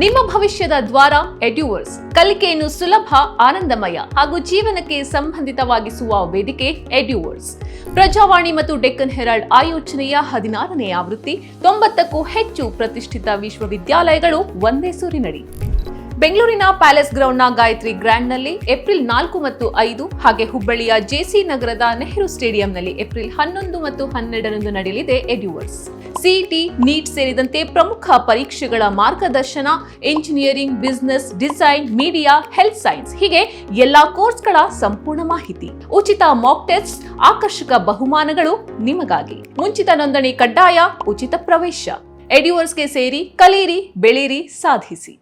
ನಿಮ್ಮ ಭವಿಷ್ಯದ ದ್ವಾರ ಎಡ್ಯುವರ್ಸ್. ಕಲಿಕೆಯನ್ನು ಸುಲಭ, ಆನಂದಮಯ ಹಾಗೂ ಜೀವನಕ್ಕೆ ಸಂಬಂಧಿತವಾಗಿಸುವ ವೇದಿಕೆ ಎಡ್ಯುವರ್ಸ್. ಪ್ರಜಾವಾಣಿ ಮತ್ತು ಡೆಕ್ಕನ್ ಹೆರಾಲ್ಡ್ ಆಯೋಜನೆಯ 16ನೇ ಆವೃತ್ತಿ. 90ಕ್ಕೂ ಹೆಚ್ಚು ಪ್ರತಿಷ್ಠಿತ ವಿಶ್ವವಿದ್ಯಾಲಯಗಳು ಒಂದೇ ಸೂರಿನಡಿ. ಬೆಂಗಳೂರಿನ ಪ್ಯಾಲೇಸ್ ಗ್ರೌಂಡ್ನ ಗಾಯತ್ರಿ ಗ್ರ್ಯಾಂಡ್ನಲ್ಲಿ ಏಪ್ರಿಲ್ 4 ಮತ್ತು 5 ಹಾಗೆ ಹುಬ್ಬಳ್ಳಿಯ ಜೆಸಿ ನಗರದ ನೆಹರು ಸ್ಟೇಡಿಯಂನಲ್ಲಿ ಏಪ್ರಿಲ್ 11 ಮತ್ತು 12ರಂದು ನಡೆಯಲಿದೆ ಎಡ್ಯುವರ್ಸ್. ಸಿಇಟಿ, ನೀಟ್ ಸೇರಿದಂತೆ ಪ್ರಮುಖ ಪರೀಕ್ಷೆಗಳ ಮಾರ್ಗದರ್ಶನ, engineering, business, design, media, health science ಹೀಗೆ ಎಲ್ಲಾ ಕೋರ್ಸ್ಗಳ ಸಂಪೂರ್ಣ ಮಾಹಿತಿ, ಉಚಿತ ಮಾಕ್ ಟೆಸ್ಟ್, ಆಕರ್ಷಕ ಬಹುಮಾನಗಳು ನಿಮಗಾಗಿ. ಮುಂಚಿತ ನೋಂದಣಿ ಕಡ್ಡಾಯ, ಉಚಿತ ಪ್ರವೇಶ. ಎಡ್ಯುವರ್ಸ್ಗೆ ಸೇರಿ, ಕಲಿಯಿರಿ, ಬೆಳೀರಿ, ಸಾಧಿಸಿ.